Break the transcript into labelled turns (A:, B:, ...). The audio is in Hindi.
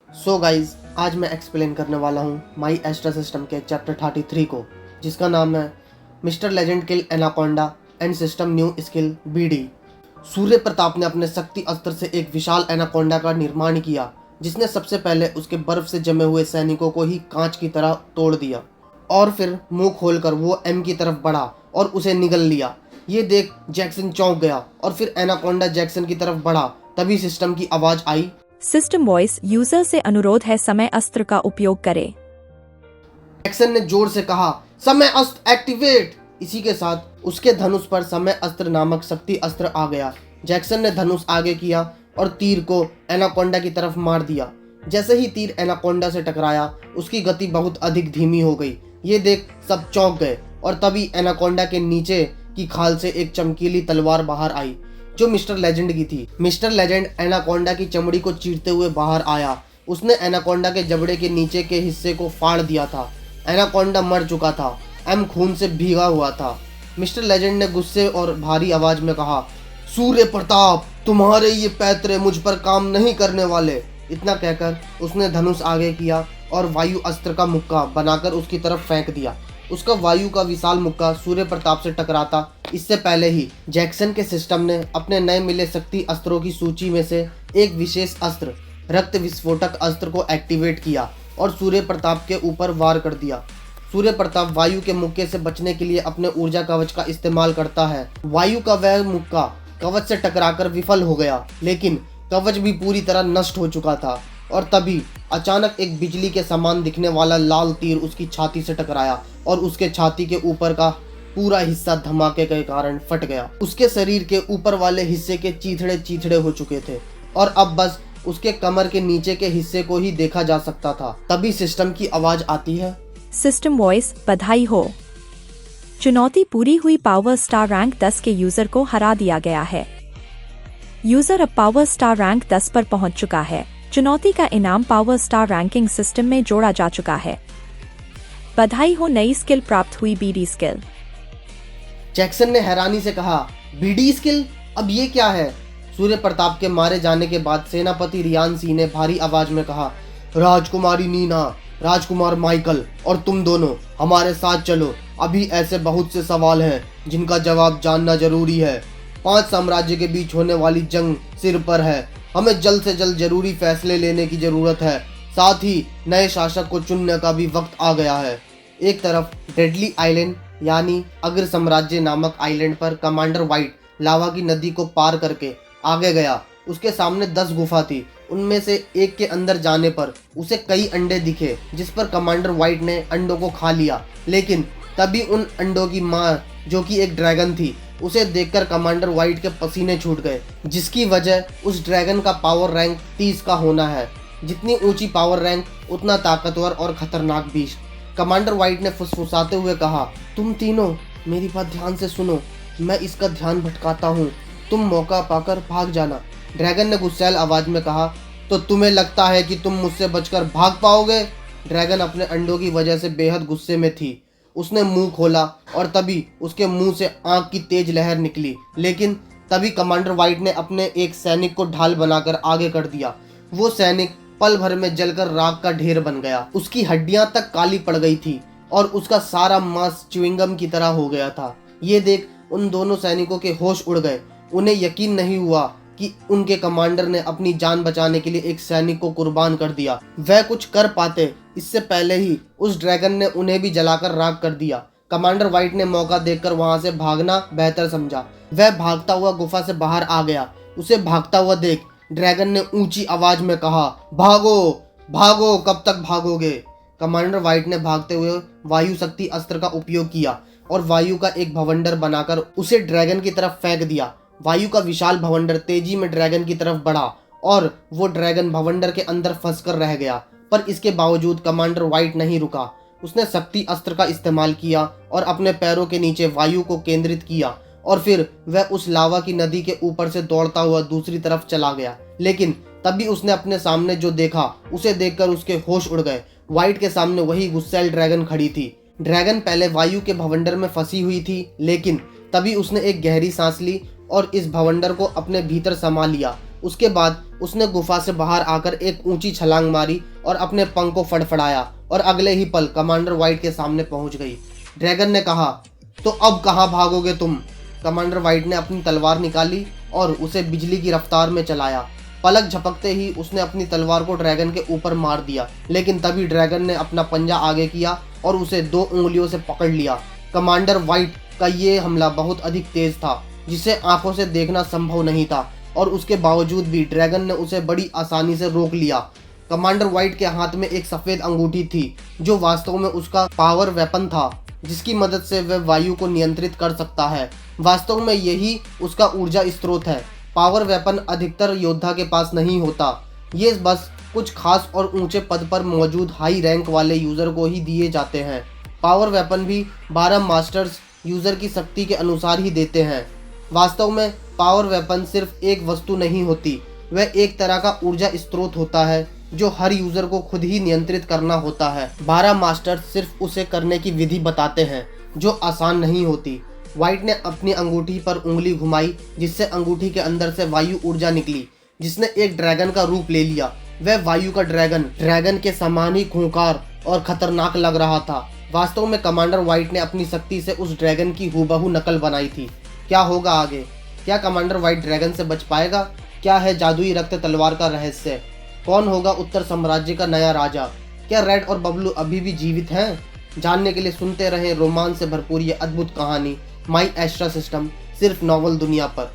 A: सो गाइज, आज मैं एक्सप्लेन करने वाला हूँ माई एस्ट्रा सिस्टम के चैप्टर 33 को, जिसका नाम है mister legend kill anaconda and system new skill BD. Surya Pratap ने अपने शक्ति अस्त्र से एक विशाल एनाकोंडा का निर्माण किया, जिसने सबसे पहले उसके बर्फ से जमे हुए सैनिकों को ही कांच की तरह तोड़ दिया और फिर मुंह खोलकर वो एम की तरफ बढ़ा और उसे निगल लिया। ये देख जैक्सन चौंक गया और फिर एनाकोंडा जैक्सन की तरफ बढ़ा। तभी सिस्टम की आवाज आई,
B: सिस्टम वॉइस यूजर से अनुरोध है समय अस्त्र का उपयोग करे।
A: जैक्सन ने जोर से कहा, समय अस्त्र एक्टिवेट। इसी के साथ उसके धनुष पर समय अस्त्र नामक शक्ति अस्त्र आ गया। जैक्सन ने धनुष आगे किया और तीर को एनाकोंडा की तरफ मार दिया। जैसे ही तीर एनाकोंडा से टकराया, उसकी गति बहुत अधिक धीमी हो गई। ये देख सब चौंक गए और तभी एनाकोंडा के नीचे की खाल से एक चमकीली तलवार बाहर आई, जो मिस्टर लेजेंड की थी। मिस्टर लेजेंड एनाकोंडा की चमड़ी को चीरते हुए बाहर आया। उसने एनाकोंडा के जबड़े के नीचे के हिस्से को फाड़ दिया था। एनाकोंडा मर चुका था, एम खून से भीगा हुआ था। मिस्टर लेजेंड ने गुस्से और भारी आवाज में कहा, सूर्य प्रताप, तुम्हारे ये पैतरे मुझ पर काम नहीं करने वाले। इतना कहकर उसने धनुष आगे किया और वायु अस्त्र का मुक्का बनाकर उसकी तरफ फेंक दिया। उसका वायु का विशाल मुक्का सूर्य प्रताप से टकराता इससे पहले ही जैक्सन के सिस्टम ने अपने नए मिले शक्ति अस्त्रों की सूची में से एक विशेष अस्त्र, रक्त विस्फोटक अस्त्र को एक्टिवेट किया और सूर्य प्रताप के ऊपर वार कर दिया। सूर्य प्रताप वायु के मुक्के से बचने के लिए अपने ऊर्जा कवच का इस्तेमाल करता है। वायु का वह मुक्का कवच से टकराकर विफल हो गया, लेकिन कवच भी पूरी तरह नष्ट हो चुका था। और तभी अचानक एक बिजली के समान दिखने वाला लाल तीर उसकी छाती से टकराया और उसके छाती के ऊपर का पूरा हिस्सा धमाके के कारण फट गया। उसके शरीर के ऊपर वाले हिस्से के चीथड़े चीथड़े हो चुके थे और अब बस उसके कमर के नीचे के हिस्से को ही देखा जा सकता था। तभी सिस्टम की आवाज आती है,
B: सिस्टम वॉइस, बधाई हो, चुनौती पूरी हुई। पावर स्टार रैंक 10 के यूजर को हरा दिया गया है। यूजर अब पावर स्टार रैंक 10 पर पहुंच चुका है। चुनौती का इनाम पावर स्टार रैंकिंग सिस्टम में जोड़ा जा चुका है। बधाई हो, नई स्किल प्राप्त हुई, बीडी स्किल।
A: जैक्सन ने हैरानी से कहा, बीडी स्किल? अब ये क्या है? सूर्य प्रताप के मारे जाने के बाद सेनापति रियान सिंह ने भारी आवाज में कहा, राजकुमारी नीना, राजकुमार माइकल और तुम दोनों हमारे साथ चलो। अभी ऐसे बहुत से सवाल हैं जिनका जवाब जानना जरूरी है। 5 साम्राज्य के बीच होने वाली जंग सिर पर है। हमें जल्द से जल्द जरूरी फैसले लेने की जरूरत है। साथ ही नए शासक को चुनने का भी वक्त आ गया है। एक तरफ डेडली आइलैंड यानी अग्र साम्राज्य नामक आइलैंड पर कमांडर वाइट लावा की नदी को पार करके आगे गया। उसके सामने 10 गुफा थी। उनमें से एक के अंदर जाने पर उसे कई अंडे दिखे, जिस पर कमांडर वाइट ने अंडों को खा लिया। लेकिन तभी उन अंडों की माँ, जो कि एक ड्रैगन थी, उसे देखकर कमांडर वाइट के पसीने छूट गए, जिसकी वजह उस ड्रैगन का पावर रैंक 30 का होना है। जितनी ऊंची पावर रैंक उतना ताकतवर और खतरनाक बीस्ट। कमांडर वाइट ने फुसफुसाते हुए कहा, तुम तीनों मेरी बात ध्यान से सुनो, मैं इसका ध्यान भटकाता हूँ, तुम मौका पाकर भाग जाना। ड्रैगन ने गुस्सैल आवाज में कहा, तो तुम्हें लगता है कि तुम मुझसे बचकर भाग पाओगे? ड्रैगन अपने अंडों की वजह से बेहद गुस्से में थी। उसने मुंह खोला और तभी उसके मुंह से आग की तेज लहर निकली। लेकिन तभी कमांडर वाइट ने अपने एक सैनिक को ढाल बनाकर आगे कर दिया। वो सैनिक पल भर में जलकर राख का ढेर बन गया। उसकी हड्डियां तक काली पड़ गई थी और उसका सारा मांस च्युइंगम की तरह हो गया था। ये देख उन दोनों सैनिकों के होश उड़ गए। उन्हें यकीन नहीं हुआ कि उनके कमांडर ने अपनी जान बचाने के लिए एक सैनिक को कुर्बान कर दिया। वह कुछ कर पाते इससे पहले ही उस ड्रैगन ने उन्हें भी जलाकर राख कर दिया। कमांडर वाइट ने मौका देखकर वहां से भागना बेहतर समझा। वह भागता हुआ गुफा से बाहर आ गया। उसे भागता हुआ देख ड्रैगन ने ऊंची आवाज में कहा, भागो भागो, कब तक भागोगे? कमांडर वाइट ने भागते हुए वायु शक्ति अस्त्र का उपयोग किया और वायु का एक भवंडर बनाकर उसे ड्रैगन की तरफ फेंक दिया। वायु का विशाल भवंडर तेजी में ड्रैगन की तरफ बढ़ा और वो ड्रैगन भवंडर के अंदर फंसकर रह गया। पर इसके बावजूद कमांडर वाइट नहीं रुका। उसने शक्ति अस्त्र का इस्तेमाल किया और अपने पैरों के नीचे वायु को केंद्रित किया और फिर वह उस लावा की नदी के ऊपर से दौड़ता हुआ दूसरी तरफ चला गया। लेकिन तभी उसने अपने सामने जो देखा, उसे देखकर उसके होश उड़ गए। वाइट के सामने वही गुस्सैल ड्रैगन खड़ी थी। ड्रैगन पहले वायु के भवंडर में फंसी हुई थी, लेकिन तभी उसने एक गहरी सांस ली और इस भवंडर को अपने भीतर समा लिया। उसके बाद उसने गुफा से बाहर आकर एक ऊंची छलांग मारी और अपने पंख को फड़फड़ाया और अगले ही पल कमांडर व्हाइट के सामने पहुंच गई। ड्रैगन ने कहा, तो अब कहाँ भागोगे तुम? कमांडर व्हाइट ने अपनी तलवार निकाली और उसे बिजली की रफ्तार में चलाया। पलक झपकते ही उसने अपनी तलवार को ड्रैगन के ऊपर मार दिया, लेकिन तभी ड्रैगन ने अपना पंजा आगे किया और उसे 2 उंगलियों से पकड़ लिया। कमांडर व्हाइट का ये हमला बहुत अधिक तेज था, जिसे आंखों से देखना संभव नहीं था, और उसके बावजूद भी ड्रैगन ने उसे बड़ी आसानी से रोक लिया। कमांडर व्हाइट के हाथ में एक सफेद अंगूठी थी, जो वास्तव में उसका पावर वेपन था, जिसकी मदद से वह वायु को नियंत्रित कर सकता है। वास्तव में यही उसका ऊर्जा स्रोत है। पावर वेपन अधिकतर योद्धा के पास नहीं होता, ये बस कुछ खास और ऊंचे पद पर मौजूद हाई रैंक वाले यूजर को ही दिए जाते हैं। पावर वेपन भी 12 मास्टर्स यूजर की शक्ति के अनुसार ही देते हैं। वास्तव में पावर वेपन सिर्फ एक वस्तु नहीं होती, वह एक तरह का ऊर्जा स्रोत होता है जो हर यूजर को खुद ही नियंत्रित करना होता है। 12 मास्टर्स सिर्फ उसे करने की विधि बताते हैं, जो आसान नहीं होती। व्हाइट ने अपनी अंगूठी पर उंगली घुमाई, जिससे अंगूठी के अंदर से वायु ऊर्जा निकली, जिसने एक ड्रैगन का रूप ले लिया। वह वायु का ड्रैगन के समान ही खूंखार और खतरनाक लग रहा था। वास्तव में कमांडर व्हाइट ने अपनी शक्ति से उस ड्रैगन की हूबहू नकल बनाई थी। क्या होगा आगे? क्या कमांडर व्हाइट ड्रैगन से बच पाएगा? क्या है जादुई रक्त तलवार का रहस्य? कौन होगा उत्तर साम्राज्य का नया राजा? क्या रेड और बबलू अभी भी जीवित हैं? जानने के लिए सुनते रहें रोमांच से भरपूर ये अद्भुत कहानी माई एस्ट्रा सिस्टम, सिर्फ नॉवल दुनिया पर।